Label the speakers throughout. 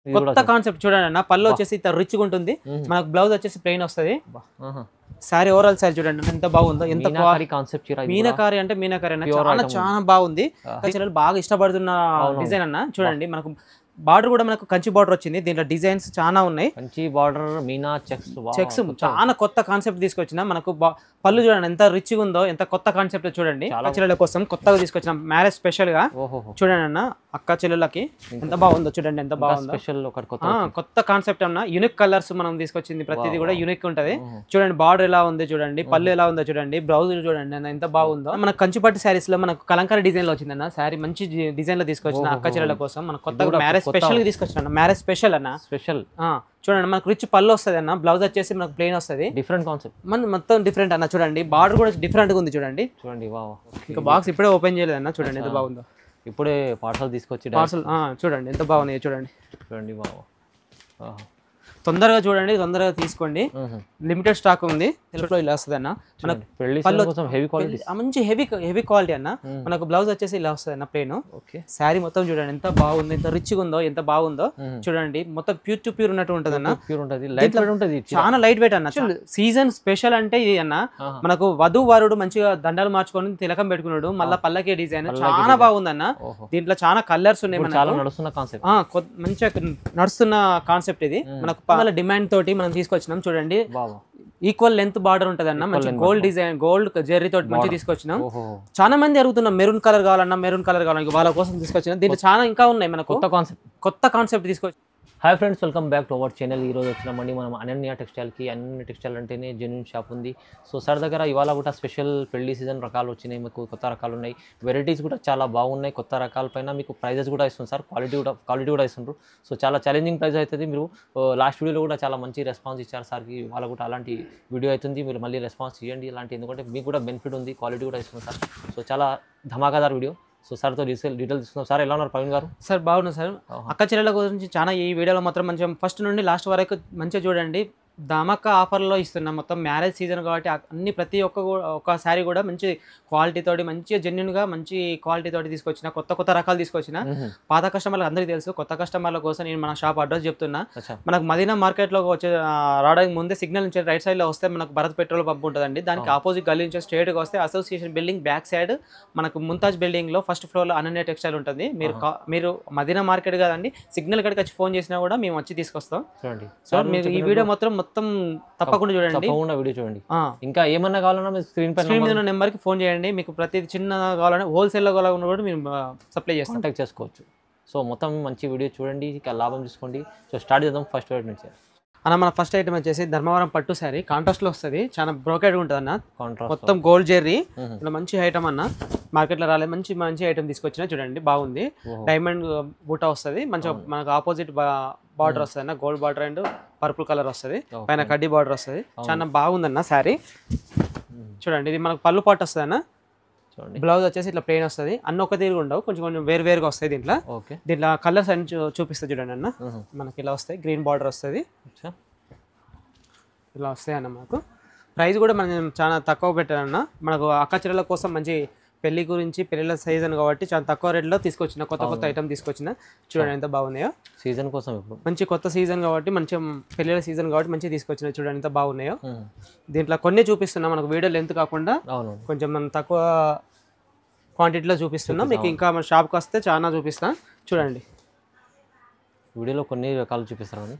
Speaker 1: కొత్త కాన్సెప్ట్ చూడండి అన్న. పళ్ళు వచ్చేసి ఇంత రిచ్గా ఉంటుంది. మనకు బ్లౌజ్ వచ్చేసి ప్లెయిన్ వస్తుంది. సారీ ఓవరాల్ సారీ చూడండి ఎంత బాగుందో. ఎంత
Speaker 2: కాన్సెప్ట్
Speaker 1: మీనాకారి అంటే మీనాకారి అన్న చాలా చాలా బాగుంది. బాగా ఇష్టపడుతున్న డిజైన్ అన్న. చూడండి మనకు బార్డర్ కూడా మనకు కంచి బార్డర్ వచ్చింది. దీంట్లో డిజైన్స్ చాలా ఉన్నాయి.
Speaker 2: కంచి బార్డర్ మీనా చెక్స్
Speaker 1: చాలా కొత్త కాన్సెప్ట్ తీసుకొచ్చిన. మనకు పళ్ళు చూడండి ఎంత రిచ్ గా ఉందో. ఎంత కొత్త కాన్సెప్ట్ చూడండి. అక్క చెల్లెల కోసం కొత్తగా తీసుకొచ్చిన మ్యారేజ్ స్పెషల్ గా చూడండి అన్న. అక్క చెల్లెలకి ఎంత బాగుందో చూడండి. ఎంత బాగుందో
Speaker 2: స్పెషల్
Speaker 1: కొత్త కాన్సెప్ట్ అన్న. యూనిక్ కలర్స్ మనం తీసుకొచ్చింది. ప్రతిదీ కూడా యూనిక్ ఉంటది. చూడండి బార్డర్ ఎలా ఉంది చూడండి. పళ్ళు ఎలా ఉందో చూడండి. బ్లౌజ్ చూడండి అన్న ఎంత బాగుందో. మన కంచిపట్టు శారీస్ లో మనకు కలంకారీ డిజైన్ లో వచ్చిందన్న. శారీ మంచి డిజైన్ లో తీసుకొచ్చిన అక్క చెల్లెల కోసం మన కొత్తగా మ్యారేజ్ స్పెషల్ గా తీసుకొచ్చిన. మ్యారేజ్ స్పెషల్ అన్న.
Speaker 2: స్పెషల్
Speaker 1: చూడండి మనకు రిచ్ పళ్ళు వస్తుంది అన్న. బ్లౌజ్ వచ్చేసి మనకు ప్లెయిన్ వస్తుంది.
Speaker 2: డిఫరెంట్ కాన్సెప్ట్
Speaker 1: మన మొత్తం డిఫరెంట్ అన్న. చూడండి బార్డర్ కూడా డిఫరెంట్ గా ఉంది చూడండి.
Speaker 2: చూడండి
Speaker 1: ఇంకా బాక్స్ ఇప్పుడే ఓపెన్ చేయలేదు అన్న. చూడండి ఎంత బాగుందో.
Speaker 2: ఇప్పుడే పార్సల్ తీసుకొచ్చి
Speaker 1: పార్సల్ చూడండి ఎంత బాగుంది చూడండి.
Speaker 2: చూడండి
Speaker 1: తొందరగా చూడండి. తొందరగా తీసుకోండి. లిమిటెడ్ స్టాక్ ఉంది. తెలుగులో ఇలా వస్తుంది అన్న. మనకు మంచి హెవీ క్వాలిటీ అన్న. మనకు బ్లౌజ్ వచ్చేసి ఇలా వస్తుంది అన్న ప్లేన్. శారీ మొత్తం చూడండి ఎంత బాగుంది. ఎంత రిచ్ గా ఉందో. ఎంత బాగుందో చూడండి. మొత్తం ప్యూర్ టు ప్యూర్ ఉన్నట్టు ఉంటది అన్న. చాలా లైట్ వెయిట్ అన్న. సీజన్ స్పెషల్ అంటే ఇది అన్న. మనకు వధు వరుడు మంచిగా దండాలు మార్చుకొని తిలకం పెట్టుకున్నాడు. మళ్ళీ పల్లకి డిజైన్ చాలా బాగుంది అన్న. దీంట్లో చాలా కలర్స్ ఉన్నాయి. మంచిగా నడుస్తున్న కాన్సెప్ట్ ఇది. మనకు డిమాండ్ తోటి మనం తీసుకొచ్చినాం చూడండి. ఈక్వల్ లెంత్ బార్డర్ ఉంటది అన్న. మంచి గోల్డ్ డిజైన్ గోల్డ్ జెర్రీ తోటి మంచి తీసుకొచ్చినాం. చాలా మంది అడుగుతున్నాం మెరూన్ కలర్ కావాలన్నా మెరూన్ కలర్ కావాలన్నా వాళ్ళ కోసం తీసుకొచ్చినాం. దీంట్లో చాలా ఇంకా ఉన్నాయి. మనకు కొత్త కాన్సెప్ట్ తీసుకొచ్చి.
Speaker 2: Hi friends, welcome back to our channel. ఈరోజు వచ్చినామండి మనం అనన్య టెక్స్టైల్కి. అనన్య టెక్స్టైల్ అంటేనే జెన్యూన్ షాప్ ఉంది. సో సార్ దగ్గర ఇవాళ కూడా స్పెషల్ పెళ్లి సీజన్ రకాలు వచ్చినాయి. మీకు కొత్త రకాలు ఉన్నాయి. వెరైటీస్ కూడా చాలా బాగున్నాయి. కొత్త రకాల పైన మీకు ప్రైజెస్ కూడా ఇస్తుంది సార్. క్వాలిటీ కూడా ఇస్తుంటారు. సో చాలా ఛాలెంజింగ్ ప్రైస్ అవుతుంది. మీరు లాస్ట్ వీడియోలో కూడా చాలా మంచి రెస్పాన్స్ ఇచ్చారు సార్కి. ఇవాళ కూడా అలాంటి వీడియో అవుతుంది. మీరు మళ్ళీ రెస్పాన్స్ ఇవ్వండి ఇలాంటి. ఎందుకంటే మీకు కూడా బెనిఫిట్ ఉంది. క్వాలిటీ కూడా ఇస్తుంది సార్. సో చాలా ధమాకాదార్ వీడియో. సో సార్తో డీటెయిల్ తీసుకుందాం. సార్ ఎలా ఉన్నారు ప్రవీణ్ గారు?
Speaker 1: సార్ బాగున్నారు సార్. అక్క చెల్లెల గురించి చాలా ఈ వీడియోలో మాత్రం మంచిగా ఫస్ట్ నుండి లాస్ట్ వరకు మంచిగా చూడండి. ధమాకా ఆఫర్లో ఇస్తున్నాం. మొత్తం మ్యారేజ్ సీజన్ కాబట్టి అన్ని ప్రతి ఒక్క శారీ కూడా మంచి క్వాలిటీతోటి మంచిగా జెన్యున్గా మంచి క్వాలిటీతోటి తీసుకొచ్చిన. కొత్త రకాలు తీసుకొచ్చిన. పాత కస్టమర్లకు అందరికీ తెలుసు. కొత్త కస్టమర్ల కోసం నేను మన షాప్ అడ్రస్ చెప్తున్నా. మనకు మదీనా మార్కెట్లో వచ్చే రావడానికి ముందే సిగ్నల్ నుంచి రైట్ సైడ్లో వస్తే మనకు భరత్ పెట్రోల్ పంప్ ఉంటుందండి. దానికి ఆపోజిట్ గల్లీ నుంచి స్ట్రేట్గా వస్తే అసోసియేషన్ బిల్డింగ్ బ్యాక్ సైడ్ మనకు ముంతాజ్ బిల్డింగ్లో ఫస్ట్ ఫ్లోర్లో అనన్య టెక్స్టైల్ ఉంటుంది. మీరు మదీనా మార్కెట్ కదండి, సిగ్నల్ కడికి వచ్చి ఫోన్ చేసినా కూడా మేము వచ్చి తీసుకొస్తాం. సార్ మీరు ఈ వీడియో మొత్తం తప్పకుండా చూడండి.
Speaker 2: వీడియో చూడండి. ఇంకా ఏమన్నా కావాలన్నా స్క్రీన్ మీద
Speaker 1: నెంబర్ కి ఫోన్ చేయండి. మీకు ప్రతి చిన్న కావాలన్నా హోల్సేల్ లో కావాలన్నా కూడా మీరు సప్లై చేసి కాంటాక్ట్
Speaker 2: చేసుకోవచ్చు. సో మొత్తం మంచి వీడియో చూడండి, లాభం తీసుకోండి. సో స్టార్ట్ చేద్దాం ఫస్ట్ ఐటమ్ నుంచి.
Speaker 1: అన్న మన ఫస్ట్ ఐటమ్ వచ్చేసి ధర్మవరం పట్టు శారీ. కాంట్రాస్ట్ లో వస్తుంది. చాలా బ్రోకెడ్ ఉంటుంది అన్న. మొత్తం గోల్డ్ జెర్రీ. ఇలా మంచి ఐటమ్ అన్న. మార్కెట్ లో రాలేదు. మంచి ఐటమ్ తీసుకొచ్చిన. చూడండి బాగుంది. డైమండ్ బూటా వస్తుంది. మంచిగా మనకు ఆపోజిట్ బార్డర్ వస్తుంది అన్న. Gold border and purple colour వస్తుంది. పైన కడ్డీ బార్డర్ వస్తుంది. చాలా బాగుందన్న శారీ. చూడండి ఇది మనకు పళ్ళు పాటు వస్తుంది అన్న. బ్లౌజ్ వచ్చేసి ఇట్లా ప్లెయిన్ వస్తుంది. అన్న ఒక తీరుగా ఉండవు, కొంచెం వేరుగా వస్తాయి. దీంట్లో కలర్స్ అన్ని చూపిస్తుంది చూడండి అన్న. మనకి ఇలా వస్తాయి. గ్రీన్ బార్డర్ వస్తుంది. ఇలా వస్తాయి అన్న. మనకు ప్రైస్ కూడా మనం చాలా తక్కువ పెట్టాలన్న. మనకు అక్క చెల్లెల కోసం మంచి పెళ్లి గురించి పెళ్లిళ్ళ సీజన్ కాబట్టి చాలా తక్కువ రేట్లో తీసుకొచ్చిన. కొత్త ఐటమ్ తీసుకొచ్చిన. చూడండి ఎంత బాగున్నాయో.
Speaker 2: సీజన్ కోసం
Speaker 1: మంచి కొత్త సీజన్ కాబట్టి మంచి పెళ్లిళ్ళ సీజన్ కాబట్టి మంచిగా తీసుకొచ్చిన. చూడండి ఎంత బాగున్నాయో. దీంట్లో కొన్ని చూపిస్తున్నా. మనకు వీడియో లెంత్ కాకుండా కొంచెం మనం తక్కువ క్వాంటిటీలో చూపిస్తున్నాం. మీకు ఇంకా మన షాప్కి వస్తే చాలా చూపిస్తాం. చూడండి
Speaker 2: వీడియోలో కొన్ని రకాలు చూపిస్తాను.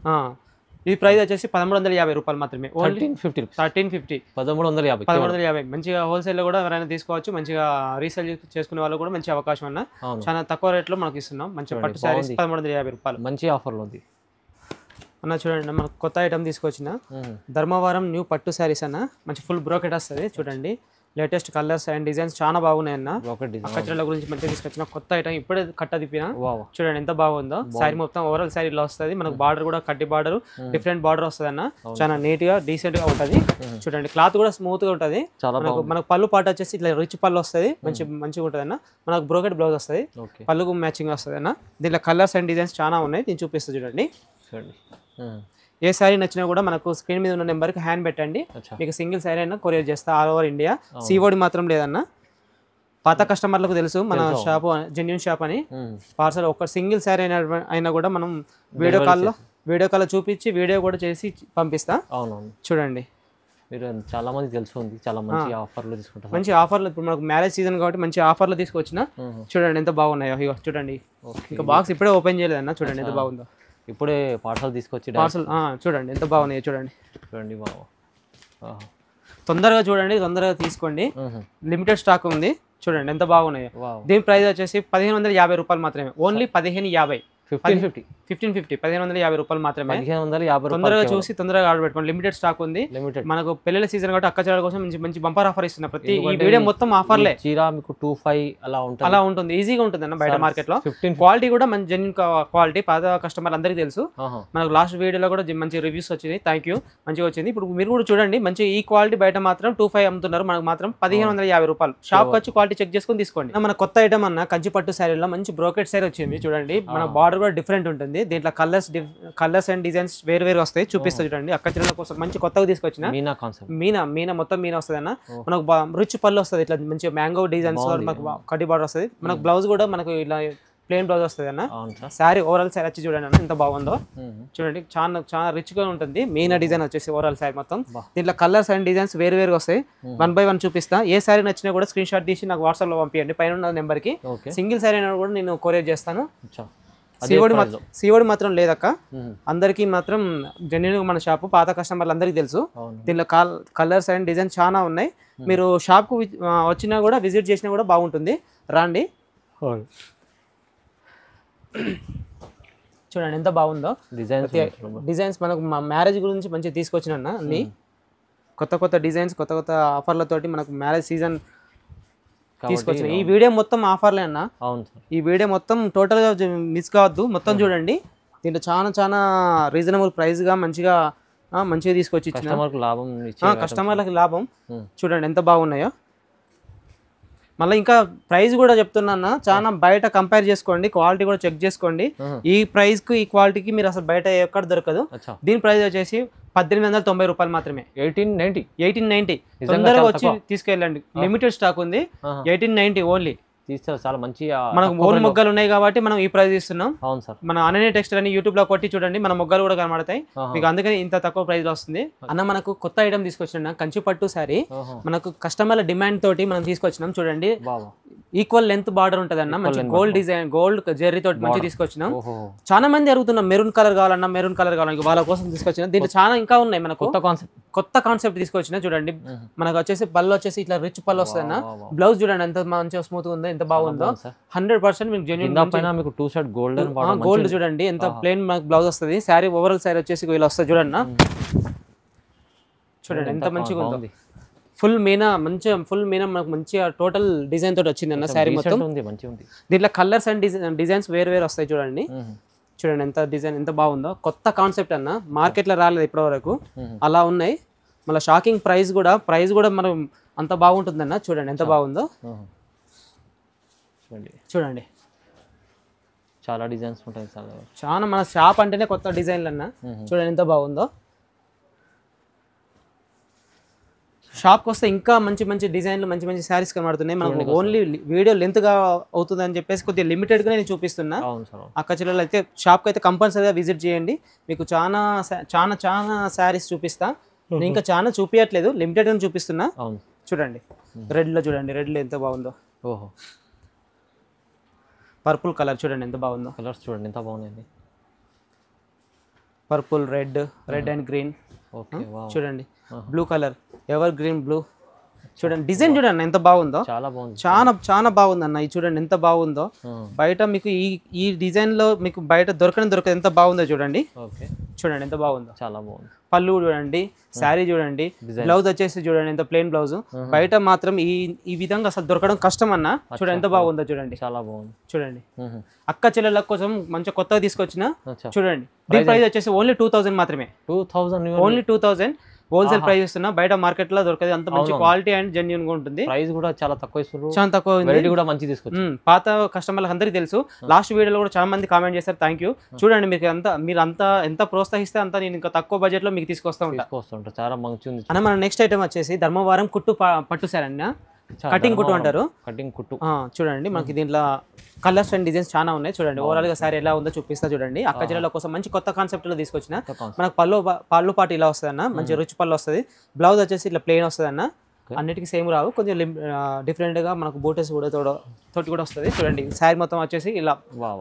Speaker 1: ఈ ప్రైస్ వచ్చేసి 1350 రూపాయలు మాత్రమే.
Speaker 2: 1350. 1350
Speaker 1: మంచిగా హోల్సేల్ లో కూడా ఎవరైనా తీసుకోవచ్చు. మంచిగా రీసేల్ చేసుకునే వాళ్ళు కూడా మంచి అవకాశం అన్న. చాలా తక్కువ రేట్ లో మనకి ఇస్తున్నాం. మంచి పట్టు శారీస్ 1350 రూపాయలు.
Speaker 2: మంచి ఆఫర్ లో ఉంది
Speaker 1: అన్న. చూడండి మనకు కొత్త ఐటమ్ తీసుకొచ్చిన. ధర్మవరం న్యూ పట్టు శారీస్ అన్న. మంచి ఫుల్ బ్రోకెట్ వస్తుంది. చూడండి లేటెస్ట్ కలర్స్ అండ్ డిజైన్స్ చాలా బాగున్నాయి అన్న. అక్క చెల్లెల గురించి మంచిగా తీసుకొచ్చిన కొత్త ఐటమ్. ఇప్పుడే కట్ట తిప్పిన. చూడండి ఎంత బాగుందో. శారీ మొత్తం ఓవరాల్ శారీ ఇలా వస్తుంది. మనకు బార్డర్ కూడా కట్టి బార్డర్ డిఫరెంట్ బార్డర్ వస్తుంది అన్న. చాలా నీట్ గా డీసెంట్ గా ఉంటది. చూడండి క్లాత్ కూడా స్మూత్ గా ఉంటది. మనకు పళ్ళు పాట వచ్చేసి ఇట్లా రిచ్ పళ్ళు వస్తుంది. మంచిగా ఉంటది అన్న. మనకు బ్రోకెట్ బ్లౌజ్ వస్తుంది. పళ్ళుకు మ్యాచింగ్ వస్తుంది అన్న. దీంట్లో కలర్స్ అండ్ డిజైన్స్ చాలా ఉన్నాయి. నేను చూపిస్తాను చూడండి. ఏ శారీ నచ్చినా కూడా మనకు స్క్రీన్ మీద ఉన్న నెంబర్కి హ్యాండ్ పెట్టండి. మీకు సింగిల్ శారీ అయినా కొరియర్ చేస్తా ఆల్ ఓవర్ ఇండియా. సీఓడి మాత్రం లేదన్న. పాత కస్టమర్లకు తెలుసు మన షాప్ జెన్యూన్ షాప్ అని. పార్సల్ ఒక సింగిల్ శారీ అయినా కూడా మనం వీడియో కాల్లో చూపించి వీడియో కూడా చేసి పంపిస్తా.
Speaker 2: అవునవును,
Speaker 1: చూడండి
Speaker 2: మీరు చాలా మంది తెలుసుంది, చాలా మంచి ఆఫర్లు తీసుకుంటారు.
Speaker 1: మంచి ఆఫర్లు ఇప్పుడు మనకు మ్యారేజ్ సీజన్ కాబట్టి మంచి ఆఫర్లు తీసుకొచ్చిన. చూడండి ఎంత బాగున్నాయో, ఇగో చూడండి. ఇంకా బాక్స్ ఇప్పుడే ఓపెన్ చేయలేదన్న, చూడండి ఎంత బాగుందో.
Speaker 2: ఇప్పుడే పార్సల్ తీసుకొచ్చి
Speaker 1: పార్సల్ చూడండి ఎంత బాగున్నాయో, చూడండి
Speaker 2: చూడండి బాబు.
Speaker 1: తొందరగా చూడండి, తొందరగా తీసుకోండి. లిమిటెడ్ స్టాక్ ఉంది, చూడండి ఎంత బాగున్నాయో. దీని ప్రైస్ వచ్చేసి 1550 రూపాయలు మాత్రమే, ఓన్లీ 1550. 1550 రూపాయలు మాత్రమే.
Speaker 2: 1550
Speaker 1: తొందరగా చూసి తొందరగా ఆర్డర్ పెట్టుకోండి. లిమిటెడ్ స్టాక్ ఉంది. మనకు పెళ్లిల సీజన్ కాబట్టి అక్క చెల్లెల కోసం మంచి బంపర్ ఆఫర్ ఇస్తున్నా. ప్రతి ఈ వీడియో మొత్తం ఆఫర్లే.
Speaker 2: చీర మీకు 25 అలా ఉంటుంది,
Speaker 1: ఈజీగా ఉంటుంది అన్న. బయట మార్కెట్ లో క్వాలిటీ కూడా మంచి జెన్యూన్ క్వాలిటీ. పాత కస్టమర్ అందరికీ తెలుసు. మనకు లాస్ట్ వీడియోలో కూడా మంచి రివ్యూస్ వచ్చినాయి. థ్యాంక్ యూ, మంచిగా వచ్చింది. ఇప్పుడు మీరు కూడా చూడండి, మంచి ఈ క్వాలిటీ బయట మాత్రం 25 అమ్ముతున్నారు, మనకు మాత్రం 1550 రూపాయలు. షాప్ వచ్చి క్వాలిటీ చెక్ చేసుకొని తీసుకోండి. మన కొత్త ఐటమ్ అన్న కంచి పట్టు శారీలో మంచి బ్రోకెట్ శారీ వచ్చింది. చూడండి మన బార్డర్ కూడా డిఫరెంట్ ఉంటుంది. దీంట్లో కలర్స్ అండ్ డిజైన్స్ వేరు వస్తాయి. చూపిస్తా చూడండి. అక్క చెల్లెల కోసం మంచి కొత్తగా తీసుకొచ్చిన మీనా మొత్తం మీనా వస్తుంది అన్న. మనకు రిచ్ పళ్ళు వస్తుంది, ఇట్లా మంచి మ్యాంగో డిజైన్స్, మనకు కడ్డీ బార్డర్ వస్తుంది. మనకు బ్లౌజ్ కూడా మనకు ఇలా ప్లెయిన్ బ్లౌజ్ వస్తుంది అన్న. శారీ ఓవరాల్ శారీ వచ్చి చూడండి అన్న ఎంత బాగుందో. చూడండి చాలా రిచ్ గా ఉంటుంది. మీనా డిజైన్ వచ్చేసి ఓవరాల్ శారీ మొత్తం. దీంట్లో కలర్స్ అండ్ డిజైన్స్ వేరు వస్తాయి. 1 by 1 చూపిస్తా. ఏ శారీ నచ్చినా కూడా స్క్రీన్ షాట్ తీసి నాకు వాట్సాప్ లో పంపించండి. పైన ఉన్న నెంబర్ కి. సింగిల్ శారీ అయినా కూడా నేను కొరియర్ చేస్తాను. సిఓడి మాత్రం లేదక్క. అందరికి మాత్రం జెన్యూన్ మన షాపు పాత కస్టమర్లు అందరికీ తెలుసు. దీనిలో కలర్స్ అండ్ డిజైన్ చాలా ఉన్నాయి. మీరు షాప్ కు వచ్చినా కూడా విజిట్ చేసినా కూడా బాగుంటుంది. రండి, చూడండి ఎంత బాగుందో. డిజైన్స్ మనకు మ్యారేజ్ గురించి మంచిగా తీసుకొచ్చిన అన్ని కొత్త డిజైన్స్, కొత్త ఆఫర్లతోటి మనకు మ్యారేజ్ సీజన్ తీసుకొచ్చిన. ఈ వీడియో మొత్తం ఆఫర్లే అన్న. ఈ వీడియో మొత్తం టోటల్ గా మిస్ కావద్దు, మొత్తం చూడండి. దీంట్లో చాలా రీజనబుల్ ప్రైస్ గా మంచిగా తీసుకొచ్చి కస్టమర్లకు లాభం. చూడండి ఎంత బాగున్నాయో. మళ్ళీ ఇంకా ప్రైస్ కూడా చెప్తున్నా, చాలా బయట కంపేర్ చేసుకోండి, క్వాలిటీ కూడా చెక్ చేసుకోండి. ఈ ప్రైస్ కు ఈ క్వాలిటీకి మీరు అసలు బయట ఎక్కడ దొరకదు. దీని ప్రైస్ వచ్చేసి 1890 రూపాయలు మాత్రమే. 1890 తొందరగా వచ్చి తీసుకెళ్ళండి. లిమిటెడ్ స్టాక్ ఉంది. 1890 ఓన్లీ.
Speaker 2: తీస్తారు చాలా మంచి.
Speaker 1: మనకు ఓన్ మొగ్గలు ఉన్నాయి కాబట్టి మనం ఈ ప్రైస్ ఇస్తున్నాం. అవును సార్. మన అనన్య టెక్స్టైల్ అని యూట్యూబ్ లో కొట్టి చూడండి, మన మొగ్గలు కూడా కనబడతాయి మీకు. అందుకని ఇంత తక్కువ ప్రైస్ లో వస్తుంది అన్న. మనకు కొత్త ఐటమ్ తీసుకొచ్చిన కంచి పట్టు శారీ, మనకు కస్టమర్ల డిమాండ్ తోటి మనం తీసుకొచ్చినాం. చూడండి ఈక్వల్ లెంత్ బార్డర్ ఉంటది అన్న. మంచి గోల్డ్ డిజైన్, గోల్డ్ జెర్రీ తోటి మంచి తీసుకొచ్చినాం. చాలా మంది అడుగుతున్నాం మెరూన్ కలర్ కావాలన్నా, మెరూన్ కలర్ కావాలన్నా, వాళ్ళ కోసం తీసుకొచ్చిన. దీంట్లో చాలా ఇంకా ఉన్నాయి. మనకు కొత్త కాన్సెప్ట్ తీసుకొచ్చిన. చూడండి మనకు వచ్చేసి పళ్ళు వచ్చేసి ఇట్లా రిచ్ పళ్ళు వస్తుంది అన్న. బ్లౌజ్ చూడండి ఎంత మంచిగా స్మూత్ ఉందో, ఎంత బాగుందో. 100% మీకు జెన్యూన్. గోల్డ్ చూడండి ఎంత ప్లెయిన్ మనకు బ్లౌజ్ వస్తుంది. శారీ ఓవరాల్ శారీ వచ్చేసి ఇలా వస్తుంది చూడండి. చూడండి ఎంత మంచిగా ఉందో. ఫుల్ మీనా మనకు మంచిగా టోటల్ డిజైన్ తోటి వచ్చింది అన్న. శారీ మొత్తం దీంట్లో కలర్స్ అండ్ డిజైన్స్ వేరు వస్తాయి. చూడండి ఎంత డిజైన్ ఎంత బాగుందో. కొత్త కాన్సెప్ట్ అన్న, మార్కెట్ లో రాలేదు ఇప్పటి వరకు. అలా ఉన్నాయి. మళ్ళీ షాకింగ్ ప్రైస్ కూడా మనం అంత బాగుంటుందన్న. చూడండి ఎంత బాగుందో. చూడండి
Speaker 2: చాలా డిజైన్స్ ఉంటాయి.
Speaker 1: చాలా మన షాప్ అంటేనే కొత్త డిజైన్లు అన్న. చూడండి ఎంత బాగుందో. షాప్కి వస్తే ఇంకా మంచి డిజైన్లు, మంచి శారీస్ కనబడుతున్నాయి. మనకు ఓన్లీ వీడియో లెంత్ గా అవుతుంది అని చెప్పేసి కొద్దిగా లిమిటెడ్ గా నేను చూపిస్తున్నా. అక్క చెల్లెలు అయితే షాప్కి అయితే కంపల్సరీగా విజిట్ చేయండి. మీకు చాలా శారీస్ చూపిస్తా. నేను ఇంకా చాలా చూపించట్లేదు, లిమిటెడ్ గా చూపిస్తున్నా. చూడండి రెడ్ లో ఎంత బాగుందో. ఓహో, పర్పుల్ కలర్ చూడండి ఎంత బాగుందో.
Speaker 2: కలర్స్ చూడండి ఎంత బాగున్నాయి.
Speaker 1: Purple, red and green. చూడండి blue colour, evergreen blue. చూడండి డిజైన్ చూడండి ఎంత బాగుందో. చాలా బాగుంది, చాలా బాగుంది అన్న. ఇది చూడండి ఎంత బాగుందో. బయట మీకు ఈ డిజైన్ లో మీకు బయట దొరకదు ఎంత బాగుందో. చూడండి ఎంత బాగుందో. చాలా బాగుంది. పళ్ళు చూడండి, శారీ చూడండి, బ్లౌజ్ వచ్చేసి చూడండి ఎంత ప్లెయిన్ బ్లౌజ్. బయట మాత్రం ఈ విధంగా అసలు దొరకడం కష్టం అన్న. చూడండి ఎంత బాగుందో. చూడండి చాలా బాగుంది. చూడండి అక్క చెల్లెల కోసం మంచిగా కొత్తగా తీసుకొచ్చిన. చూడండి దీని ప్రైస్ వచ్చేసి ఓన్లీ 2000 మాత్రమే. 2000 ఓన్లీ 2000 హోల్సేల్ ప్రైస్ ఇస్తున్నా. బయట మార్కెట్ లో దొరకదు. అంత మంచి క్వాలిటీ అండ్ జెన్యూన్ గా ఉంటుంది. ప్రైస్ కూడా చాలా తక్కువ ఇస్తున్నారు. చాలా తక్కువ వెరైటీ కూడా మంచి తీసుకొచ్చి. పాత కస్టమర్లకు అందరికీ తెలుసు. లాస్ట్ వీడియోలో కూడా చాలా మంది కామెంట్ చేస్తారు. Thank you. చూడండి మీరు ఎంత ప్రోత్సహిస్తే అంత నేను ఇంకా తక్కువ బడ్జెట్ లో మీకు తీసుకొస్తా ఉంటాను. చాలా మంచి ఉంది అన్న. మన నెక్స్ట్ ఐటమ్ వచ్చేసి ధర్మవరం కుట్టు పట్టు శారీ అన్న. కటింగ్ కుట్టు అంటారు.
Speaker 2: కటింగ్ కుట్టు
Speaker 1: చూడండి మనకి దీంట్లో కలర్స్ అండ్ డిజైన్స్ చాలా ఉన్నాయి. చూడండి ఓవరాల్ గా సారీ ఎలా ఉందో చూపిస్తా చూడండి. అక్క చెల్లెల కోసం మంచి కొత్త కాన్సెప్ట్ లో తీసుకొచ్చిన. మనకు పళ్ళు పాటు ఇలా వస్తుంది అన్న, మంచి రిచ్ పళ్ళు వస్తుంది. బ్లౌజ్ వచ్చేసి ఇట్లా ప్లెయిన్ వస్తుంది అన్న, అన్నిటికీ సేమ్ రావు, కొంచెం డిఫరెంట్ గా మనకు బూటెస్ కూడా తోటి కూడా వస్తుంది. చూడండి శారీ మొత్తం వచ్చేసి ఇలా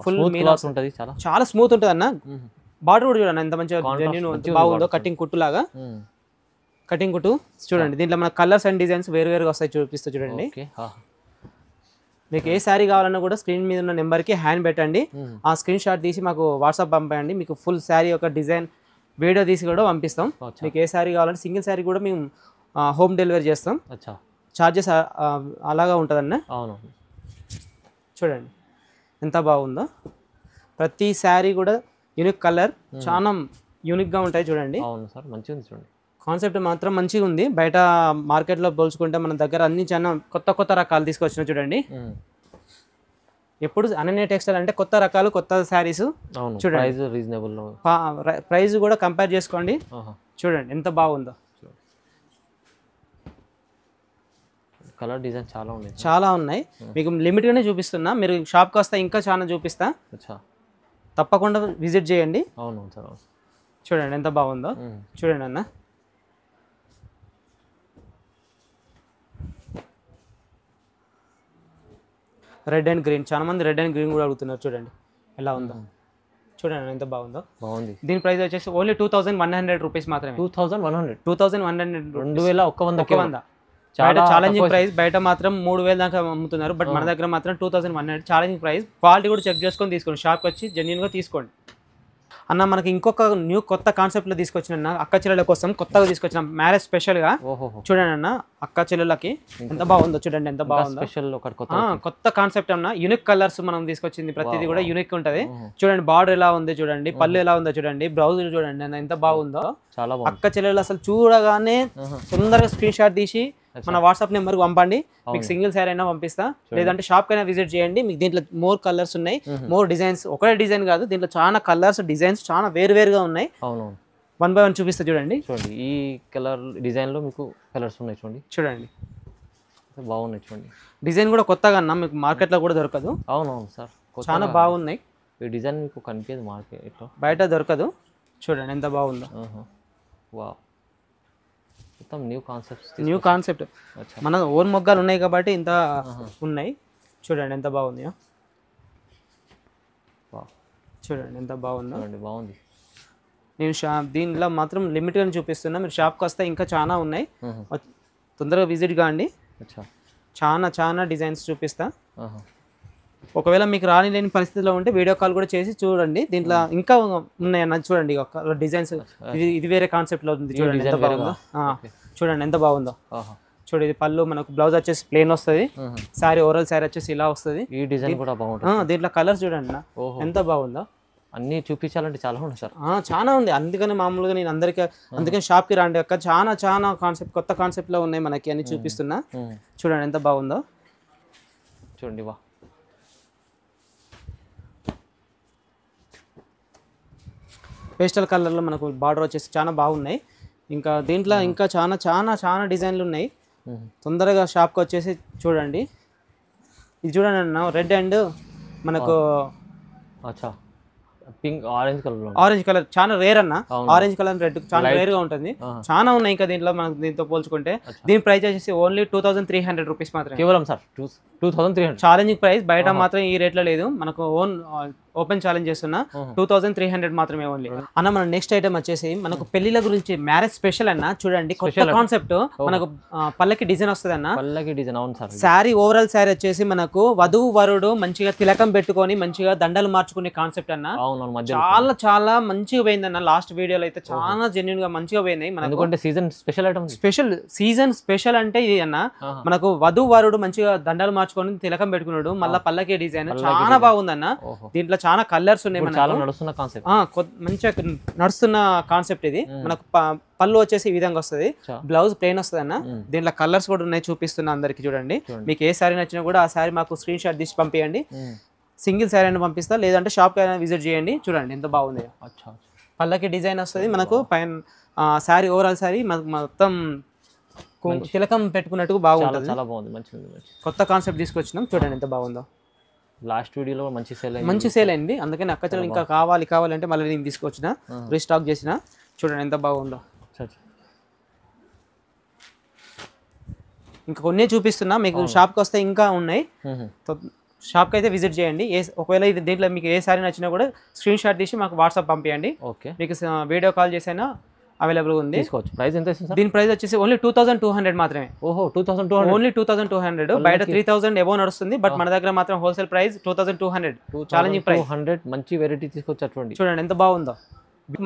Speaker 1: ఫుల్
Speaker 2: ఉంటుంది,
Speaker 1: చాలా స్మూత్ ఉంటుంది అన్న. బార్డర్ కూడా చూడండి ఎంత మంచిగా బాగుందో, కటింగ్ కుట్టు లాగా కటింగ్ కుట్టు. చూడండి దీంట్లో మన కలర్స్ అండ్ డిజైన్స్ వేరువేరుగా వస్తాయి, చూపిస్తూ చూడండి. మీకు ఏ శారీ కావాలన్నా కూడా స్క్రీన్ మీద ఉన్న నెంబర్కి హ్యాండ్ పెట్టండి, ఆ స్క్రీన్ షాట్ తీసి మాకు వాట్సాప్ పంపండి. మీకు ఫుల్ శారీ యొక్క డిజైన్ వీడియో తీసి కూడా పంపిస్తాం. మీకు ఏ శారీ కావాలంటే సింగిల్ శారీ కూడా మేము హోమ్ డెలివరీ చేస్తాం. చార్జెస్ అలాగా ఉంటుందన్న.
Speaker 2: అవును,
Speaker 1: చూడండి ఎంత బాగుందో. ప్రతి శారీ కూడా యూనిక్ కలర్, చాలా యూనిక్గా ఉంటాయి. చూడండి
Speaker 2: అవును సార్, మంచిగా ఉంది. చూడండి
Speaker 1: కాన్సెప్ట్ మాత్రం మంచిగా ఉంది. బయట మార్కెట్లో పోల్చుకుంటే మన దగ్గర అన్ని చాలా కొత్త కొత్త రకాలు తీసుకొచ్చినా చూడండి. ఎప్పుడు అనన్య టెక్స్టైల్ అంటే కొత్త రకాలు, కొత్త శారీస్.
Speaker 2: చూడండి రీజనబుల్
Speaker 1: ప్రైస్ కూడా కంపేర్ చేసుకోండి. చూడండి ఎంత బాగుందో.
Speaker 2: కలర్ డిజైన్
Speaker 1: చాలా ఉన్నాయి. మీకు లిమిట్గానే చూపిస్తున్నా, మీరు షాప్కి వస్తే ఇంకా చాలా చూపిస్తా. తప్పకుండా విజిట్ చేయండి.
Speaker 2: అవును సార్.
Speaker 1: చూడండి ఎంత బాగుందో. చూడండి అన్న, రెడ్ అండ్ గ్రీన్. చాలా మంది రెడ్ అండ్ గ్రీన్ కూడా అడుగుతున్నారు. చూడండి ఎలా ఉందో. చూడండి ఎంత బాగుందో.
Speaker 2: బాగుంది.
Speaker 1: దీని ప్రైస్ వచ్చేసి ఓన్లీ 2100 రూపీస్ మాత్రమే.
Speaker 2: 2100
Speaker 1: 2100 ఛాలెంజింగ్ ప్రైస్. బయట మాత్రం 3000 దాకా అమ్ముతున్నారు, బట్ మన దగ్గర మాత్రం 2100 ఛాలెంజింగ్ ప్రైస్. క్వాలిటీ కూడా చెక్ చేసుకొని తీసుకోండి, షాప్కి వచ్చి జెన్యూన్గా తీసుకోండి అన్న. మనకి ఇంకొక న్యూ కొత్త కాన్సెప్ట్లో తీసుకొచ్చిన అక్క చెల్లెల కోసం కొత్తగా తీసుకొచ్చిన మ్యారేజ్ స్పెషల్గా. చూడండి అన్న, అక్క చెల్లెలకి ఎంత బాగుందో. చూడండి ఎంత బాగుందో. కొత్త కాన్సెప్ట్ అన్న, యూనిక్ కలర్స్ మనం తీసుకొచ్చింది. ప్రతిదీ కూడా యూనిక్ ఉంటుంది. చూడండి బార్డర్ ఎలా ఉంది చూడండి, పళ్ళు ఎలా ఉందో చూడండి, బ్లౌజ్ చూడండి అన్న ఎంత బాగుందో. అక్క చెల్లెలు అసలు చూడగానే తొందరగా స్క్రీన్ షాట్ తీసి మన వాట్సాప్ నెంబర్కి పంపండి. మీకు సింగిల్ శారీ అయినా పంపిస్తా, లేదంటే షాప్ కైనా విజిట్ చేయండి. మీకు దీంట్లో మోర్ కలర్స్ ఉన్నాయి, మోర్ డిజైన్స్. ఒకటే డిజైన్ కాదు, దీంట్లో చాలా కలర్స్ డిజైన్స్ చాలా వేరువేరుగా ఉన్నాయి.
Speaker 2: అవును,
Speaker 1: 1 by 1 చూపిస్తా చూడండి.
Speaker 2: చూడండి ఈ కలర్ డిజైన్లో మీకు కలర్స్ ఉన్నాయి. చూడండి బాగున్నాయి. చూడండి
Speaker 1: డిజైన్ కూడా కొత్తగా అన్న, మీకు మార్కెట్లో కూడా దొరకదు.
Speaker 2: అవునవును సార్,
Speaker 1: చాలా బాగున్నాయి.
Speaker 2: ఈ డిజైన్ మీకు కనిపించదు మార్కెట్లో,
Speaker 1: బయట దొరకదు. చూడండి ఎంత బాగుందో.
Speaker 2: Wow,
Speaker 1: new concept. మన ఓన్ మొగ్గాలు ఉన్నాయి కాబట్టి ఇంత ఉన్నాయి. చూడండి ఎంత బాగుంది. చూడండి ఎంత బాగుందో.
Speaker 2: బాగుంది.
Speaker 1: నేను దీనిలో మాత్రం లిమిట్గా చూపిస్తున్నా, మీరు షాప్కి వస్తే ఇంకా చాలా ఉన్నాయి. తొందరగా విజిట్ కాండి, చాలా డిజైన్స్ చూపిస్తా. ఒకవేళ మీకు లేని పరిస్థితిలో ఉంటే వీడియో కాల్ కూడా చేసి చూడండి. దీంట్లో ఇంకా ఉన్నాయి అన్న. చూడండి డిజైన్స్, ఇది వేరే కాన్సెప్ట్ లో ఉంది. చూడండి ఎంత బాగుందో. చూడండి ఎంత బాగుందో. చూడండి ఇది పళ్ళు, మనకు బ్లౌజ్ వచ్చేసి ప్లెయిన్ వస్తుంది. శారీ ఓవరాల్ శారీ వచ్చేసి ఇలా వస్తుంది.
Speaker 2: ఈ డిజైన్ కూడా బాగుంటుంది.
Speaker 1: దీంట్లో కలర్స్ చూడండి అన్న ఎంత బాగుందో.
Speaker 2: అన్ని చూపించాలంటే చాలా ఉంది సార్,
Speaker 1: చాలా ఉంది. అందుకని మామూలుగా నేను అందుకని షాప్కి రండి అక్క. చాలా కాన్సెప్ట్, కొత్త కాన్సెప్ట్ లో ఉన్నాయి మనకి అని చూపిస్తున్నా. చూడండి ఎంత బాగుందో.
Speaker 2: చూడండి వా,
Speaker 1: పేస్టల్ కలర్లో మనకు బార్డర్ వచ్చేసి చాలా బాగున్నాయి. ఇంకా దీంట్లో ఇంకా చాలా డిజైన్లు ఉన్నాయి. తొందరగా షాప్కి వచ్చేసి చూడండి. ఇది చూడండి అన్న, రెడ్ అండ్ మనకు
Speaker 2: పింక్
Speaker 1: ఆరెంజ్ కలర్ చాలా రేర్ అన్న. ఆరెంజ్ కలర్ రెడ్ చాలా రేర్ గా ఉంటుంది. చాలా ఉన్నాయి ఇంకా దీంట్లో మనకు. దీంతో పోల్చుకుంటే దీని ప్రైస్ వచ్చేసి ఓన్లీ 2300 రూపీస్ మాత్రమే.
Speaker 2: కేవలం సార్ 2300
Speaker 1: ఛాలెంజింగ్ ప్రైస్. బయట మాత్రం ఈ రేట్లో లేదు, మనకు ఓపెన్ ఛాలెంజ్ చేస్తున్నా. 2300 మాత్రమే ఓన్లీ అన్న. మన నెక్స్ట్ ఐటమ్ వచ్చేసి మనకు పెళ్లిల గురించి మ్యారేజ్ స్పెషల్ అన్న. చూడండి కొత్త కాన్సెప్ట్, మనకు పల్లకి డిజైన్ వస్తుంది అన్న.
Speaker 2: పల్లకి డిజైన్. అవును సార్.
Speaker 1: శారీ ఓవరాల్ శారీ వచ్చేసి మనకు వధువు వరుడు మంచిగా తిలకం పెట్టుకొని మంచిగా దండలు మార్చుకునే కాన్సెప్ట్ అన్న. చాలా మంచిగా పోయింది అన్న. లాస్ట్ వీడియోలో అయితే చాలా జెన్యూన్ గా మంచిగా పోయినాయి. మనకు
Speaker 2: season special item,
Speaker 1: season special అంటే ఇది అన్న. మనకు వధువు వరుడు మంచిగా దండలు మార్చుకొని తిలకం పెట్టుకున్నాడు. మళ్ళీ పల్లకి డిజైన్ చాలా బాగుందన్న. దీంట్లో చాలా కలర్స్ ఉన్నాయి. మంచిగా నడుస్తున్న కాన్సెప్ట్ ఇది. మనకు పళ్ళు వచ్చేసి ఈ విధంగా వస్తుంది, బ్లౌజ్ ప్లెయిన్ వస్తుంది అన్న. దీంట్లో కలర్స్ కూడా ఉన్నాయి, చూపిస్తున్నా అందరికి. చూడండి మీకు ఏ శారీ నచ్చినా కూడా ఆ శారీ మాకు స్క్రీన్ షాట్ తీసి పంపించండి. సింగిల్ శారీ అయినా పంపిస్తా, లేదంటే షాప్కి అయినా విజిట్ చేయండి. చూడండి ఎంత బాగుంది. పళ్ళకి డిజైన్ వస్తుంది మనకు. పైన శారీ ఓవరాల్ శారీ మొత్తం తిలకం పెట్టుకున్నట్టు బాగుంటుంది.
Speaker 2: చాలా బాగుంది, మంచిది.
Speaker 1: కొత్త కాన్సెప్ట్ తీసుకొచ్చినాం, చూడండి ఎంత బాగుందో.
Speaker 2: లాస్ట్ వీడియోలో మంచి సేల్
Speaker 1: అయింది, అందుకని అక్క చెల్లెలు ఇంకా కావాలంటే మళ్ళీ నేను తీసుకొచ్చిన, రీస్టాక్ చేసిన. చూడండి ఎంత బాగుందో. ఇంకా కొన్ని చూపిస్తున్నా మీకు, షాప్కి వస్తే ఇంకా ఉన్నాయి. షాప్కి అయితే విజిట్ చేయండి. ఒకవేళ ఇది దీంట్లో మీకు ఏ సారీ నచ్చినా కూడా స్క్రీన్ షాట్ తీసి మాకు వాట్సాప్ పంపించండి.
Speaker 2: ఓకే,
Speaker 1: మీకు వీడియో కాల్ చేసైనా అవైలబుల్ ఉంది.
Speaker 2: తీసుకోవచ్చు. ప్రైస్ ఎంత ఇస్తుంది?
Speaker 1: దీని ప్రైస్ వచ్చేసి ఓన్లీ 2200 మాత్రమే.
Speaker 2: ఓహో, 2200,
Speaker 1: ఓన్లీ 2200. బయట 3000 ఎబో నడుస్తుంది, బట్ మన దగ్గర మాత్రం హోల్సేల్ ప్రైస్ 2200. Challenging price.
Speaker 2: 200 మంచి వెరైటీ తీసుకొచ్చి
Speaker 1: చూడండి ఎంత బాగుందో.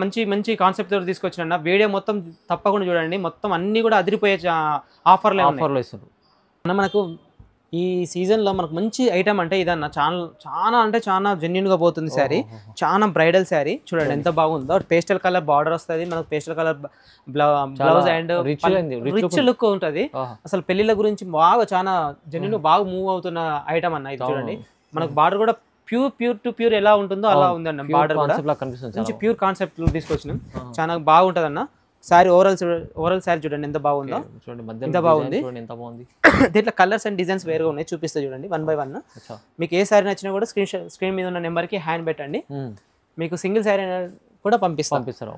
Speaker 1: మంచి కాన్సెప్ట్ తో తీసుకొచ్చిన వీడియో మొత్తం తప్పకుండా చూడండి. మొత్తం అన్ని కూడా అదిరిపోయే ఆఫర్లు
Speaker 2: ఇస్తారు.
Speaker 1: మనకు ఈ సీజన్లో మనకు మంచి ఐటమ్ అంటే ఇదన్న, చాలా జెన్యున్గా పోతుంది శారీ. చాలా బ్రైడల్ శారీ. చూడండి ఎంత బాగుందో. పేస్టల్ కలర్ బార్డర్ వస్తుంది మనకు, pastel colour blouse and rich look ఉంటుంది. అసలు పెళ్లిళ్ళ గురించి బాగా చాలా జెన్యున్ బాగా మూవ్ అవుతున్న ఐటమ్ అన్న ఇది. చూడండి మనకు బార్డర్ కూడా ప్యూర్ ఎలా ఉంటుందో అలా ఉందన్న. బార్డర్ కూడా మంచి ప్యూర్ కాన్సెప్ట్ తీసుకొచ్చినాం, చాలా బాగుంటుంది అన్న. శారీ ఓవరాల్ శారీ చూడండి ఎంత బాగుందో. ఎంత బాగుంది. దీంట్లో కలర్స్ అండ్ డిజైన్స్ వేరుగా ఉన్నాయి, చూపిస్తా చూడండి 1 by 1. మీకు ఏ శారీ నచ్చినా కూడా స్క్రీన్ మీద ఉన్న నెంబర్కి హ్యాండ్ పెట్టండి, మీకు సింగిల్ శారీ కూడా పంపిస్తారు.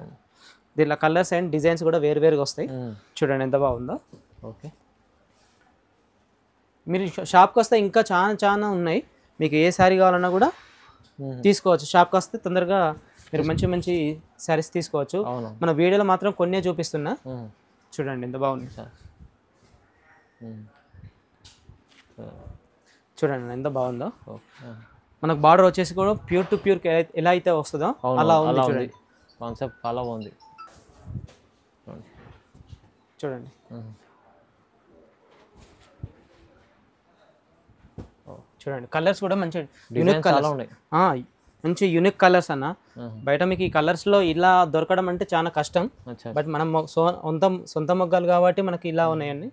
Speaker 1: దీంట్లో కలర్స్ అండ్ డిజైన్స్ కూడా వేరుగా వస్తాయి. చూడండి ఎంత బాగుందో.
Speaker 2: ఓకే,
Speaker 1: మీరు షాప్కి వస్తే ఇంకా చాలా ఉన్నాయి. మీకు ఏ శారీ కావాలన్నా కూడా తీసుకోవచ్చు. షాప్కి వస్తే తొందరగా మీరు మంచి శారీస్ తీసుకోవచ్చు. మన వీడియోలో మాత్రం కొన్నే చూపిస్తున్నా. చూడండి ఎంత బాగుంది. చూడండి ఎంత బాగుందో. మనకు బార్డర్ వచ్చేసి కూడా ప్యూర్ టు ప్యూర్ ఎలా అయితే వస్తుందో అలా ఉంది. చూడండి
Speaker 2: కాన్సెప్ట్ చాలా బాగుంది.
Speaker 1: చూడండి కలర్స్ కూడా మంచి యూనిక్ కలర్స్ ఉన్నాయి. మంచి యూనిక్ కలర్స్ అన్న. బయట మీకు ఈ కలర్స్ లో ఇలా దొరకడం అంటే చాలా కష్టం, బట్ మనం సొంత మొగ్గలు కాబట్టి మనకి ఇలా ఉన్నాయండి.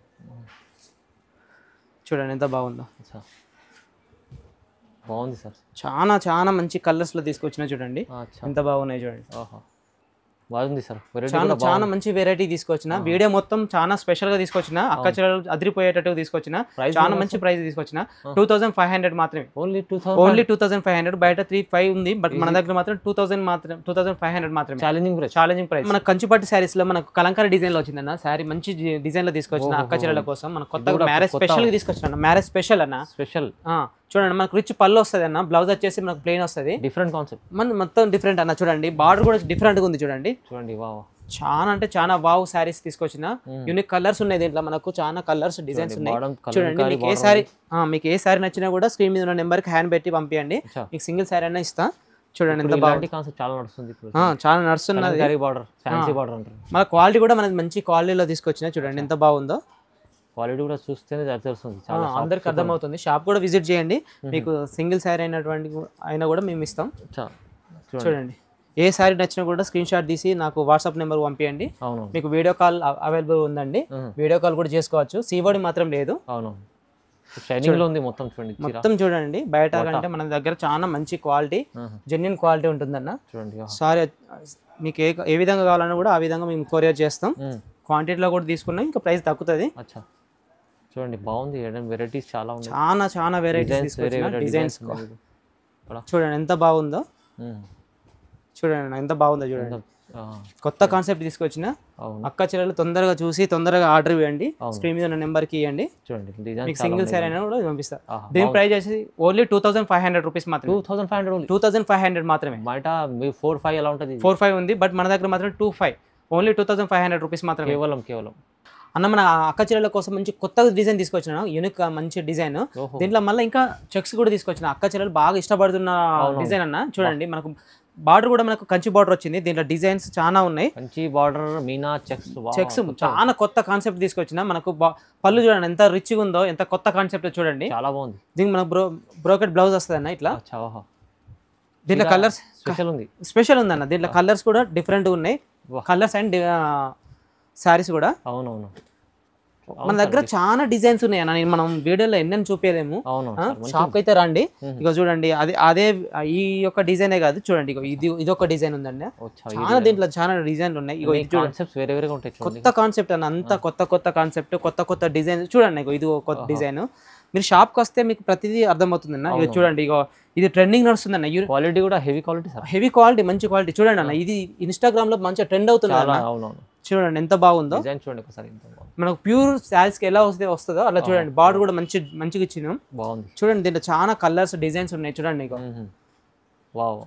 Speaker 1: చూడండి ఎంత బాగుందో.
Speaker 2: బాగుంది సార్,
Speaker 1: చాలా మంచి కలర్స్ లో తీసుకొచ్చిన. చూడండి ఎంత బాగున్నాయి. చూడండి
Speaker 2: బాగుంది సార్,
Speaker 1: చాలా మంచి వెరైటీ తీసుకొచ్చిన. వీడియో మొత్తం చాలా స్పెషల్ గా తీసుకొచ్చిన, అక్క చెల్లెలు అదిరిపోయేటట్టు తీసుకొచ్చిన. చాలా మంచి ప్రైస్ తీసుకొచ్చిన. 2500 మాత్రమే. ఓన్లీ 2500. బయట 3500 ఉంది, బట్ మన దగ్గర మాత్రం 2500 మాత్రమే. Challenging price. మన కంచిపట్టు శారీస్ లో మనకు కలంకారీ డిజైన్ లో వచ్చిందన్న శారీ. మంచి డిజైన్ లో తీసుకొచ్చిన అక్క చెల్లెల కోసం. మన కొత్తగా మ్యారేజ్ స్పెషల్ గా తీసుకొచ్చిన. మ్యారేజ్ స్పెషల్ అన్న.
Speaker 2: స్పెషల్.
Speaker 1: చూడండి మనకు రిచ్ పళ్ళు వస్తుంది అన్న. బ్లౌజ్ వచ్చేసి మనకు ప్లెయిన్ వస్తుంది.
Speaker 2: డిఫరెంట్ కాన్సెప్ట్,
Speaker 1: మొత్తం డిఫరెంట్ అన్న. చూడండి బార్డర్ కూడా డిఫరెంట్ గా ఉంది. చూడండి చాలా వావ్ శారీస్ తీసుకొచ్చిన. యూనిక్ కలర్స్ ఉన్నాయి దీంట్లో. మనకు చాలా కలర్స్ డిజైన్స్ ఉన్నాయి. చూడండి మీకు ఏ సారీ నచ్చినా కూడా స్క్రీన్ మీద ఉన్న నెంబర్ కి హ్యాండ్ పెట్టి పంపించండి, మీకు సింగిల్ సారీ అయినా ఇస్తా. చూడండి ఎంత బాగుంది. చాలా నడుస్తున్నది. మన క్వాలిటీ కూడా మనకి మంచి క్వాలిటీలో తీసుకొచ్చిన. చూడండి ఎంత బాగుందో.
Speaker 2: క్వాలిటీ కూడా చూస్తేనే తెలుస్తుంది,
Speaker 1: అందరికి అర్థమవుతుంది. షాప్ కూడా విజిట్ చేయండి, మీకు సింగిల్ శారీ అయినా కూడా మేము ఇస్తాం. చూడండి ఏ శారీ నచ్చినా కూడా స్క్రీన్ షాట్ తీసి నాకు వాట్సాప్ నెంబర్ పంపించండి. మీకు వీడియో కాల్ అవైలబుల్ ఉందండి, వీడియో కాల్ కూడా చేసుకోవచ్చు. సీఓడి మాత్రం లేదు. మొత్తం చూడండి. బయట కంటే మన దగ్గర చాలా మంచి క్వాలిటీ, జెన్యున్ క్వాలిటీ ఉంటుందన్న. సారీ మీకు ఏ విధంగా కావాలన్నా కూడా ఆ విధంగా మేము కొరియర్ చేస్తాం. క్వాంటిటీలో కూడా తీసుకున్నాం, ఇంకా ప్రైస్ తగ్గుతుంది.
Speaker 2: చూడండి బాగుంది. వెరైటీస్ చాలా
Speaker 1: వెరైటీస్ డిజైన్స్. చూడండి ఎంత బాగుందో. చూడండి ఎంత బాగుందో. చూడండి కొత్త కాన్సెప్ట్ తీసుకొచ్చిన. అక్క చెల్లెలు తొందరగా చూసి తొందరగా ఆర్డర్ ఇవ్వండి, స్క్రీన్ మీద ఉన్న నెంబర్ కి ఇవ్వండి. మీకు సింగిల్ శారీ అయినా కూడా పంపిస్తా. దీని ప్రైస్ వచ్చి ఓన్లీ 2500 రూపీస్ మాత్రమే. 2500 మాత్రమే.
Speaker 2: బయట 4-5 ఎలా ఉంటుంది?
Speaker 1: 4-5 ఉంది, బట్ మన దగ్గర మాత్రం 25. ఓన్లీ 2500 రూపీస్ మాత్రమే.
Speaker 2: కేవలం
Speaker 1: అన్న మన అక్క చెల్లెల కోసం మంచి కొత్త డిజైన్ తీసుకొచ్చిన. యూనిక్ మంచి డిజైన్. దీంట్లో మళ్ళీ ఇంకా చెక్స్ కూడా తీసుకొచ్చిన. అక్క చెల్లెలు బాగా ఇష్టపడుతున్న డిజైన్ అన్న. చూడండి మనకు బార్డర్ కూడా మనకు కంచి బార్డర్ వచ్చింది. దీంట్లో డిజైన్స్ చాలా ఉన్నాయి.
Speaker 2: కంచి బార్డర్, మీనా చెక్స్
Speaker 1: చాలా కొత్త కాన్సెప్ట్ తీసుకొచ్చిన. మనకు పళ్ళు చూడండి ఎంత రిచ్ గా ఉందో, ఎంత కొత్త కాన్సెప్ట్. చూడండి
Speaker 2: చాలా బాగుంది.
Speaker 1: దీనికి మనకు బ్రోకెట్ బ్లౌజ్ వస్తుంది అన్న. ఇట్లా దీంట్లో కలర్స్ స్పెషల్ ఉంది అన్న. దీంట్లో కలర్స్ కూడా డిఫరెంట్ ఉన్నాయి. కలర్స్ అండ్ శారీస్ కూడా.
Speaker 2: అవునవును.
Speaker 1: మన దగ్గర చాలా డిజైన్స్ ఉన్నాయి అన్న, మనం వీడియోలో ఎన్నెన్ని చూపించలేము. షాప్ అయితే రండి, ఇక చూడండి అదే ఈ యొక్క డిజైనే కాదు, చూడండి ఇక ఇది ఒక డిజైన్ ఉందండి, చాలా దీంట్లో చాలా డిజైన్లు ఉన్నాయి. ఇక
Speaker 2: వేరే ఉంటాయి,
Speaker 1: కొత్త కాన్సెప్ట్ అన్న, అంతా కొత్త కాన్సెప్ట్, కొత్త డిజైన్. చూడండి ఇక ఇది కొత్త డిజైన్, మీరు షాప్కి వస్తే మీకు ప్రతిదీ అర్థమవుతుంది అన్న. ఇక చూడండి ఇక ఇది ట్రెండింగ్ నడుస్తుంది అన్న,
Speaker 2: క్వాలిటీ కూడా
Speaker 1: హెవీ క్వాలిటీ, మంచి క్వాలిటీ. చూడండి అన్న, ఇది ఇన్స్టాగ్రామ్ లో మంచిగా ట్రెండ్ అవుతుంది అన్న. చూడండి ఎంత బాగుందో,
Speaker 2: చూడండి ఒకసారి.
Speaker 1: మనకు ప్యూర్ శారీస్ కి ఎలా వస్తుందో అలా చూడండి. బార్డర్ కూడా మంచిగా ఇచ్చినాం,
Speaker 2: బాగుంది.
Speaker 1: చూడండి దీంట్లో చాలా కలర్స్ డిజైన్స్ ఉన్నాయి. చూడండి ఇక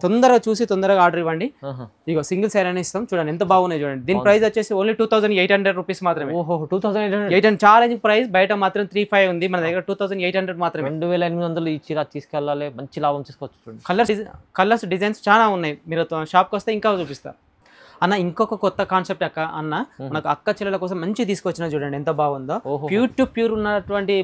Speaker 1: తొందరగా చూసి తొందరగా ఆర్డర్ ఇవ్వండి. ఇక సింగిల్ శారీ అని ఇస్తాం. చూడండి ఎంత బాగున్నాయి చూడండి. దీని ప్రైస్ వచ్చేసి ఓన్లీ 2800 రూపీస్ మాత్రమే. 2800 ఛాలెంజ్ ప్రైస్, బయట మాత్రం 3500 ఉంది, మన దగ్గర 2800 మాత్రమే.
Speaker 2: 2800 ఇచ్చి తీసుకెళ్ళాలి, మంచి లాభం తీసుకోవచ్చు.
Speaker 1: కలర్స్ డిజైన్స్ చాలా ఉన్నాయి, మీరు షాప్కి వస్తే ఇంకా చూపిస్తా అన్న. ఇంకొక కొత్త కాన్సెప్ట్ అన్న, మనకు అక్క చెల్లెల కోసం మంచి తీసుకొచ్చిన, చూడండి ఎంత బాగుందో. ప్యూర్ టు ప్యూర్ ఉన్నటువంటి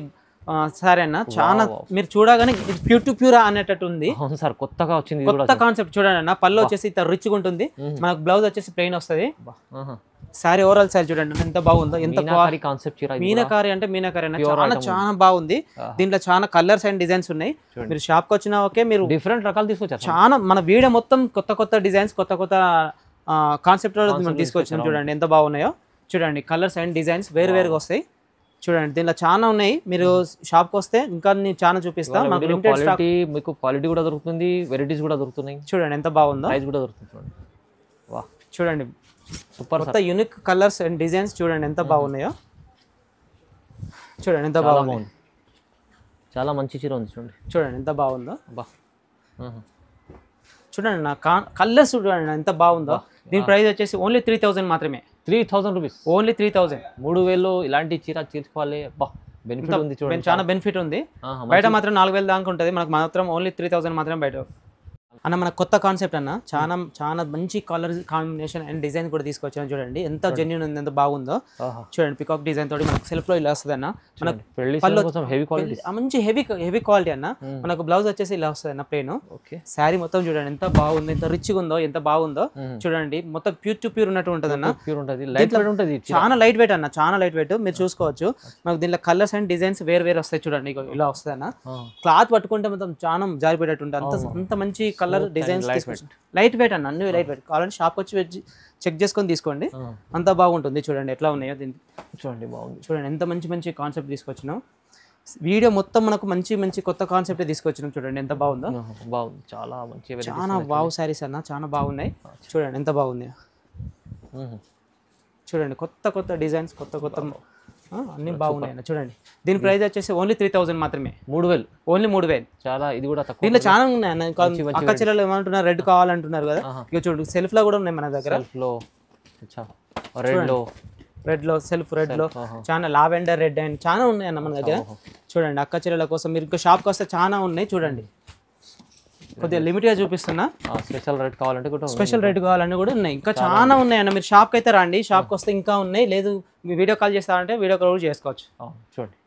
Speaker 1: సరే అన్న, చాలా మీరు చూడగానే ప్యూర్ టు ప్యూర్ అనేటట్టు ఉంది
Speaker 2: సార్. కొత్తగా వచ్చింది
Speaker 1: కొత్త కాన్సెప్ట్. చూడండి అన్న, పళ్ళు వచ్చేసి రిచ్గా ఉంటుంది, మనకు బ్లౌజ్ వచ్చేసి ప్లెయిన్ వస్తుంది. సారీ ఓవరాల్ సారీ చూడండి ఎంత బాగుందో, ఎంత
Speaker 2: కాన్సెప్ట్.
Speaker 1: మీనాకారి అంటే మీనాకారి అన్న, చాలా బాగుంది. దీంట్లో చాలా కలర్స్ అండ్ డిజైన్స్ ఉన్నాయి. మీరు షాప్ కి వచ్చినా ఓకే, మీరు
Speaker 2: డిఫరెంట్ రకాలు తీసుకొచ్చారు.
Speaker 1: చాలా మన వీడియో మొత్తం కొత్త డిజైన్స్, కొత్త కాన్సెప్ట్ మనం తీసుకొచ్చాం. చూడండి ఎంత బాగున్నాయో, చూడండి కలర్స్ అండ్ డిజైన్స్ వేరుగా వస్తాయి. చూడండి దీనిలో చాలా ఉన్నాయి, మీరు షాప్కి వస్తే ఇంకా నేను చాలా చూపిస్తాను.
Speaker 2: మీకు క్వాలిటీ కూడా దొరుకుతుంది, వెరైటీస్ కూడా దొరుకుతున్నాయి.
Speaker 1: చూడండి ఎంత బాగుందో,
Speaker 2: ప్రైస్ కూడా దొరుకుతుంది. చూడండి వాహ్,
Speaker 1: చూడండి
Speaker 2: సూపర్.
Speaker 1: కొత్త యూనిక్ కలర్స్ అండ్ డిజైన్స్ చూడండి ఎంత బాగున్నాయో. చూడండి ఎంత బాగుంది,
Speaker 2: చాలా మంచి చీర ఉంది.
Speaker 1: చూడండి ఎంత బాగుందో. చూడండి నా కలర్స్ చూడండి ఎంత బాగుందో. దీని ప్రైస్ వచ్చేసి ఓన్లీ 3000 మాత్రమే.
Speaker 2: 3000 రూపీస్,
Speaker 1: ఓన్లీ 3000.
Speaker 2: 3000 ఇలాంటి చీర తీసుకోవాలి. బెనిఫిట్ ఉంది, చూడండి
Speaker 1: చాలా బెనిఫిట్ ఉంది. బయట మాత్రం 4000 దాకా ఉంటుంది, మనకు మాత్రం ఓన్లీ 3000 మాత్రం బయట అన్న. మన కొత్త కాన్సెప్ట్ అన్న, చాలా మంచి కలర్ కాంబినేషన్ అండ్ డిజైన్ కూడా తీసుకొచ్చాను. చూడండి ఎంత జెన్యూన్ ఉంది, ఎంత బాగుందో. చూడండి పికాక్ డిజైన్ తోటి మనకు సెల్ఫ్ లో ఇలా వస్తుంది అన్న. మనకు మంచి హెవీ క్వాలిటీ అన్న. మనకు బ్లౌజ్ వచ్చేసి ఇలా వస్తుంది అన్న, ప్లెయిన్. శారీ మొత్తం చూడండి ఎంత బాగుంది, ఎంత రిచ్గా ఉందో, ఎంత బాగుందో. చూడండి మొత్తం ప్యూర్ టు ప్యూర్ ఉన్నట్టు ఉంటుంది అన్న. చాలా లైట్ వెయిట్ అన్న, చాలా లైట్ వెయిట్. మీరు చూసుకోవచ్చు, మనకు దీంట్లో కలర్స్ అండ్ డిజైన్స్ వేరు వస్తాయి. చూడండి ఇలా వస్తుంది అన్న. క్లాత్ పట్టుకుంటే మొత్తం చాలా జారిపోయేటట్టు ఉంటుంది, అంత మంచి కలర్ డిజైన్స్. లైట్ వెయిట్ అన్న, అన్ని లైట్ వెయిట్. కావాలంటే షాప్ వచ్చి చెక్ చేసుకొని తీసుకోండి, అంత బాగుంటుంది. చూడండి ఎట్లా ఉన్నాయో దీన్ని
Speaker 2: చూడండి, బాగుంది.
Speaker 1: చూడండి ఎంత మంచి కాన్సెప్ట్ తీసుకొచ్చినాం. వీడియో మొత్తం మనకు మంచి కొత్త కాన్సెప్ట్ తీసుకొచ్చినాం. చూడండి ఎంత బాగుందో,
Speaker 2: బాగుంది. చాలా మంచి,
Speaker 1: చాలా వావ్ శారీస్ అన్న, చాలా బాగున్నాయి. చూడండి ఎంత బాగుంది. చూడండి కొత్త డిజైన్స్, కొత్త అన్ని బాగున్నాయి అన్న. చూడండి దీని ప్రైస్ వచ్చేసి ఓన్లీ 3000 మాత్రమే.
Speaker 2: 3000,
Speaker 1: ఓన్లీ 3000.
Speaker 2: చాలా, ఇది కూడా తక్కువ.
Speaker 1: దీంట్లో చాలా ఉన్నాయి అన్న. అక్క చెల్లెలు ఏమంటున్నారు, రెడ్ కావాలంటున్నారు కదా. ఇక చూడండి సెల్ఫ్ లో కూడా ఉన్నాయి మన దగ్గర. రెడ్ లో సెల్ఫ్ రెడ్ లో చాలా లావెండర్ రెడ్ అండ్ చాలా ఉన్నాయి అన్న మన దగ్గర. చూడండి అక్క చెల్లెల కోసం మీరు ఇంకా షాప్కి వస్తే చాలా ఉన్నాయి. చూడండి కొద్దిగా లిమిట్గా చూపిస్తున్నా.
Speaker 2: స్పెషల్ రేట్
Speaker 1: కావాలంటే కూడా ఉన్నాయి, ఇంకా చాలా ఉన్నాయి అన్న. మీరు షాప్కి అయితే రండి, షాప్కి వస్తే ఇంకా ఉన్నాయి. లేదు మీ వీడియో కాల్ చేస్తారంటే వీడియో కాల్ కూడా చేసుకోవచ్చు.
Speaker 2: చూడండి